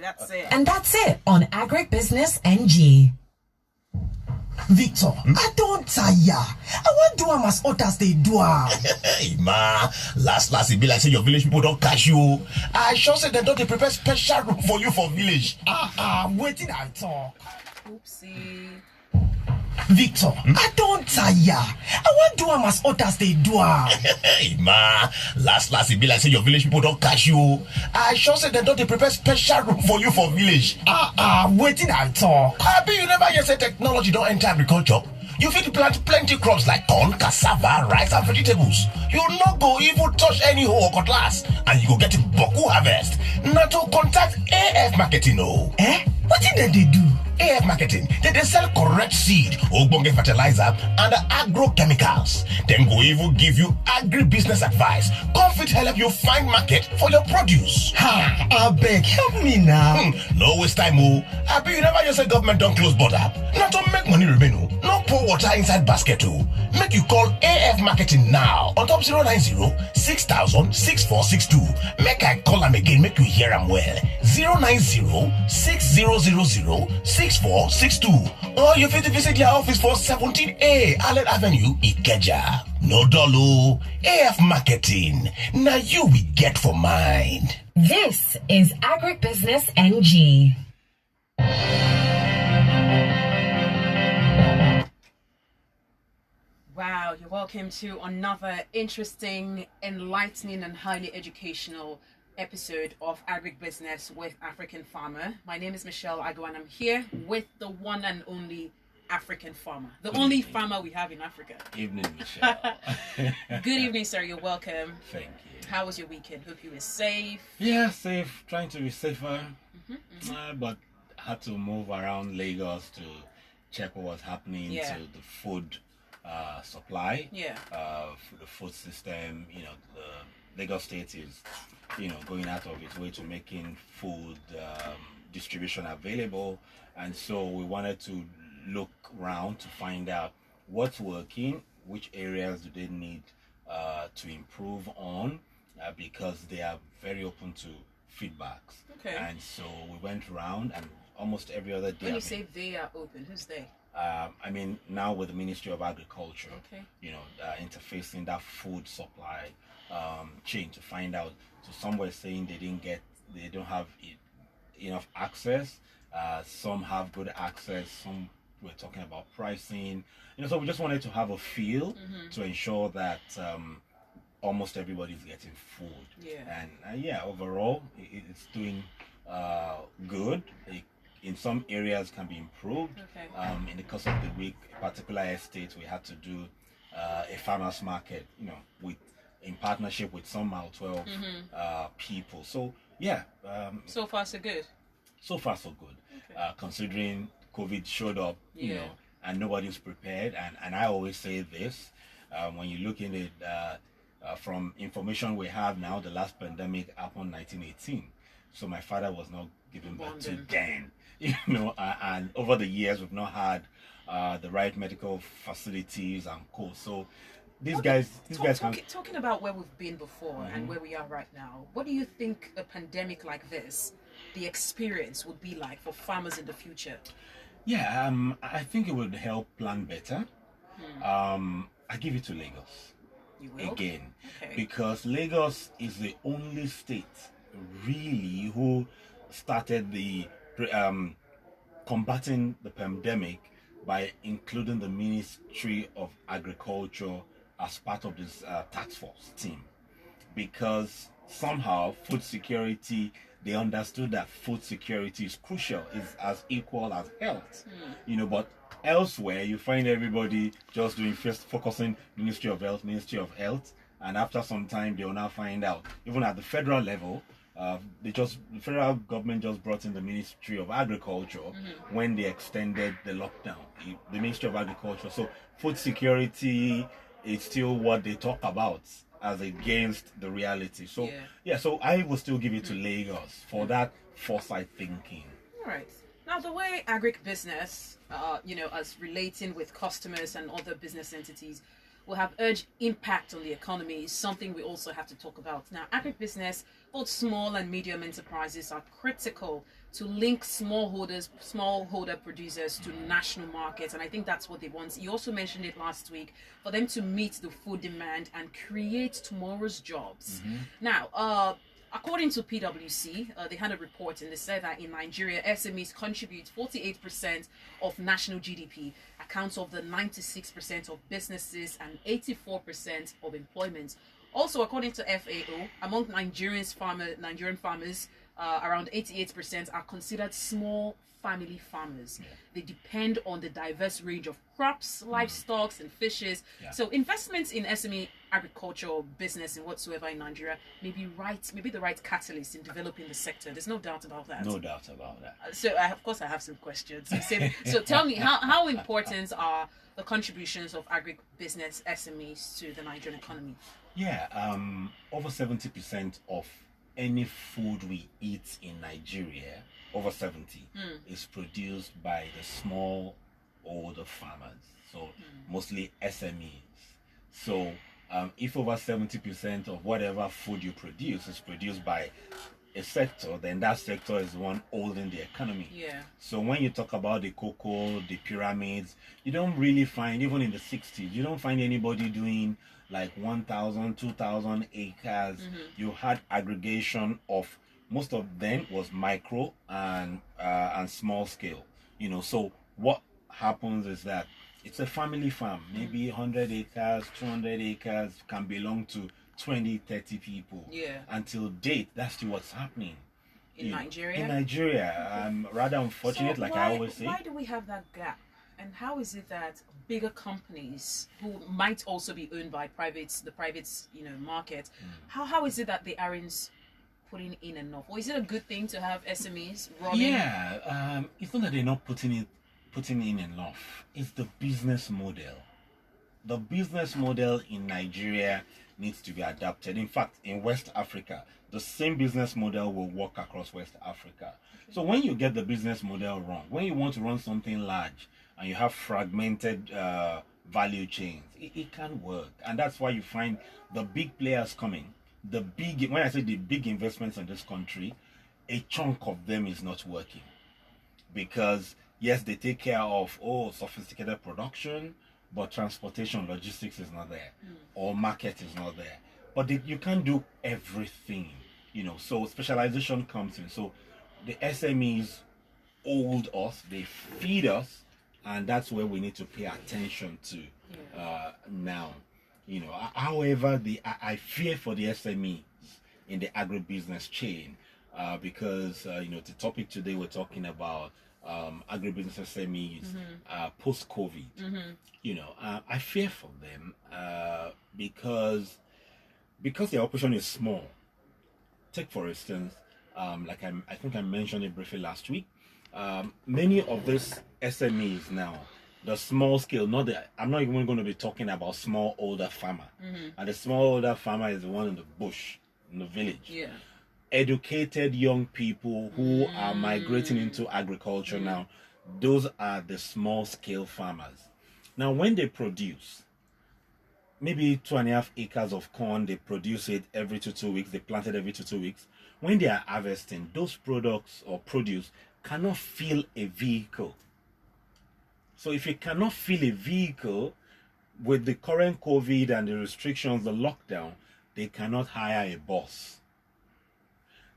That's it. And that's it on AgricbusinessNG. Victor, I don't tire. I want to do am as others they do am. Hey, ma, last it be like say your village people don't catch you. I sure say they don't prepare special room for you for village. Waiting I talk. Oopsie. Victor, I don't tire. I want to do am as others they do am. Hey, ma, last it be like say your village people don't catch you. I sure say they don't prepare special room for you for village. Waiting I talk. I bet you never hear say technology don't enter agriculture. You fit plant plenty crops like corn, cassava, rice, and vegetables. You not go even touch any hoe or cutlass, and you go get boku harvest. Now to contact AF Marketing, oh. What did they do? AF Marketing, they sell correct seed, ogbonge fertilizer, and agrochemicals. Then go even give you agribusiness advice. Come fit help you find market for your produce. I beg, help me now. No waste time, oh. I bet you never just say government don't close border. Not to make money remain, oh. No pour water inside basket, oh. Make you call AF Marketing now on top 090-6000-6462. Make I call them again, make you hear them well. 090-6000-6462. Or you fit visit their office for 17A Allen Avenue, Ikeja. No dollar. AF Marketing. Now you we get for mind. This is AgricbusinessNG. Wow, you're welcome to another interesting, enlightening, and highly educational episode of Agricbusiness with African Farmer. My name is Michelle Ago, and I'm here with the one and only African Farmer, the only farmer we have in Africa. Evening, Michelle. Good evening, sir. You're welcome. Thank you. How was your weekend? Hope you were safe. Yeah, safe. Trying to be safer, but had to move around Lagos to check what was happening to the food supply. For the food system. You know, the Lagos State is, going out of its way to making food distribution available, and so we wanted to look around to find out what's working, which areas do they need to improve on, because they are very open to feedbacks. Okay. And so we went around, and almost every other day. When you say they are open, who's they? I mean, now with the Ministry of Agriculture, interfacing that food supply chain to find out. So some were saying they don't have enough access. Some have good access. Some were talking about pricing. So we just wanted to have a feel to ensure that almost everybody's getting food. And overall, it's doing good. In some areas can be improved. In the course of the week, a particular estate, we had to do a farmers market, in partnership with some Mile 12 people. So so far so good. So far so good. Considering COVID showed up, and nobody's prepared. And I always say this, when you look in it from information we have now, the last pandemic happened 1918. So my father was not given birth to then. And over the years we've not had the right medical facilities and co. So these guys talking about where we've been before and where we are right now, what do you think a pandemic like this, the experience would be like for farmers in the future? I think it would help plan better. I give it to Lagos. You will? Again, because Lagos is the only state really who started the combating the pandemic by including the Ministry of Agriculture as part of this task force team, because somehow food security, they understood that food security is crucial, is as equal as health. But elsewhere you find everybody just doing focusing Ministry of Health, and after some time they will now find out, even at the federal level, the federal government just brought in the Ministry of Agriculture when they extended the lockdown. The Ministry of Agriculture. So food security is still what they talk about as against the reality. So so I will still give it to Lagos for that foresight thinking. All right. Now the way agribusiness, as relating with customers and other business entities, will have urged impact on the economy is something we also have to talk about. Now, agribusiness both small and medium enterprises are critical to link smallholder producers to national markets, and I think that's what they want. You also mentioned it last week, for them to meet the food demand and create tomorrow's jobs. Now, according to PwC, they had a report and they said that in Nigeria, SMEs contribute 48% of national GDP, accounts of the 96% of businesses and 84% of employment. Also, according to FAO, among Nigerian farmers, around 88% are considered small family farmers. They depend on the diverse range of crops, livestock, and fishes. So investments in SME agriculture or business in whatsoever in Nigeria may be the right catalyst in developing the sector. There's no doubt about that. No doubt about that. So of course I have some questions. So tell me, how important are the contributions of agribusiness SMEs to the Nigerian economy? Yeah, over 70% of any food we eat in Nigeria, over 70, is produced by the small older farmers, so mostly SMEs. So if over 70% of whatever food you produce is produced by a sector, then that sector is the one holding the economy. So when you talk about the cocoa, the pyramids, you don't really find, even in the 60s, you don't find anybody doing like 1,000, 2,000 acres. You had aggregation of, most of them was micro and small scale. So what happens is that it's a family farm, maybe 100 acres, 200 acres, can belong to 20, 30 people. Until date, that's still what's happening in Nigeria. In Nigeria, rather unfortunate, So like I always say. Why do we have that gap? And how is it that bigger companies who might also be owned by the private market, how is it that they aren't putting in enough? Or is it a good thing to have SMEs running? Yeah, it's not that they're not putting in enough. It's the business model. The business model in Nigeria needs to be adapted. In fact, in West Africa, the same business model will work across West Africa. So when you get the business model wrong, when you want to run something large and you have fragmented value chains, it can't work. And that's why you find the big players coming. When I say the big investments in this country, a chunk of them is not working. Because yes, they take care of sophisticated production, but transportation, logistics is not there, or market is not there. But you can't do everything, so specialization comes in. So the SMEs hold us, they feed us, and that's where we need to pay attention to now. However, I fear for the SMEs in the agribusiness chain, because the topic today we're talking about agribusiness SMEs post-COVID. I fear for them because their operation is small. Take for instance, like I think I mentioned it briefly last week. Many of these SMEs now, the small scale, I'm not even going to be talking about small older farmer. And the small older farmer is the one in the bush, in the village. Educated young people who are migrating into agriculture now, those are the small scale farmers. Now when they produce maybe 2.5 acres of corn, they produce it every 2 weeks, they plant it every 2 weeks. When they are harvesting, those products or produce cannot fill a vehicle. So if you cannot fill a vehicle with the current COVID and the restrictions, the lockdown, they cannot hire a bus.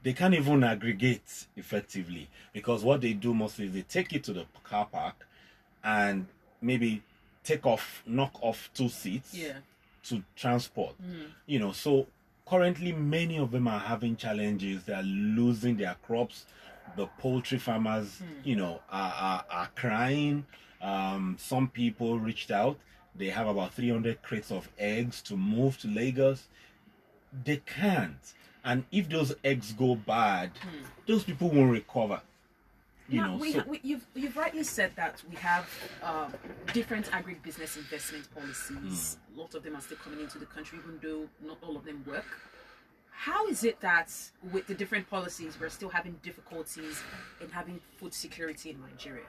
They can't even aggregate effectively, because what they do mostly is they take it to the car park and maybe knock off 2 seats to transport. So currently many of them are having challenges. They are losing their crops. The poultry farmers, are crying. Some people reached out. They have about 300 crates of eggs to move to Lagos. They can't. And if those eggs go bad, those people won't recover. You've rightly said that we have different agribusiness investment policies. A lot of them are still coming into the country, even though not all of them work. How is it that with the different policies, we're still having difficulties in having food security in Nigeria?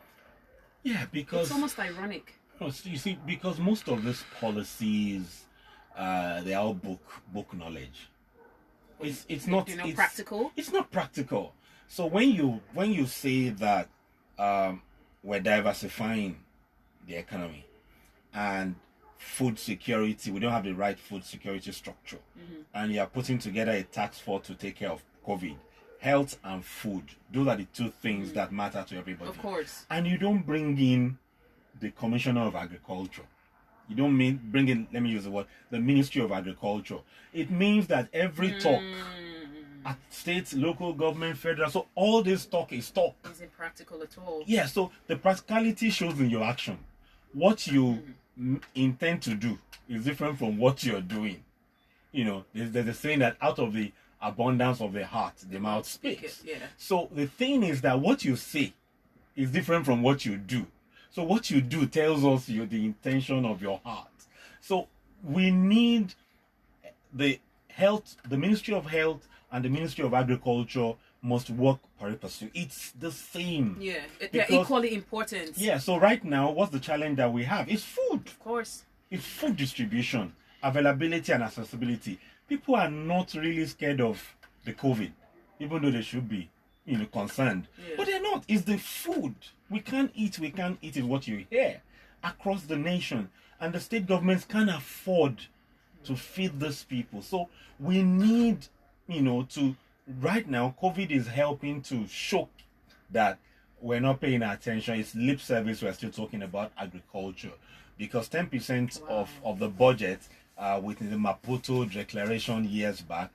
Yeah, because it's almost ironic. You see, because most of these policies, they are all book knowledge. it's not practical. It's not practical. So when you say that we're diversifying the economy and food security, we don't have the right food security structure, and you are putting together a task force to take care of COVID, health and food, those are the two things that matter to everybody. Of course. And you don't bring in the Commissioner of Agriculture. You don't bring in, let me use the word, the Ministry of Agriculture. It means that every talk at state, local government, federal, so all this talk is talk. Isn't practical at all. Yeah, so the practicality shows in your action. What you intend to do is different from what you're doing. You know, there's a saying that out of the abundance of the heart, the mouth speaks. Yeah. So the thing is that what you say is different from what you do. So what you do tells us the intention of your heart. So we need the Ministry of Health and the Ministry of Agriculture must work pari passu. It's the same. Yeah, they're equally important. Yeah, so right now, what's the challenge that we have? It's food. Of course. It's food distribution, availability and accessibility. People are not really scared of the COVID, even though they should be, concerned. Yeah. But they're not. It's the food. We can't eat is what you hear across the nation. And the state governments can't afford to feed these people. So we need, to, right now, COVID is helping to show that we're not paying attention. It's lip service. We're still talking about agriculture. Because 10% of the budget within the Maputo declaration years back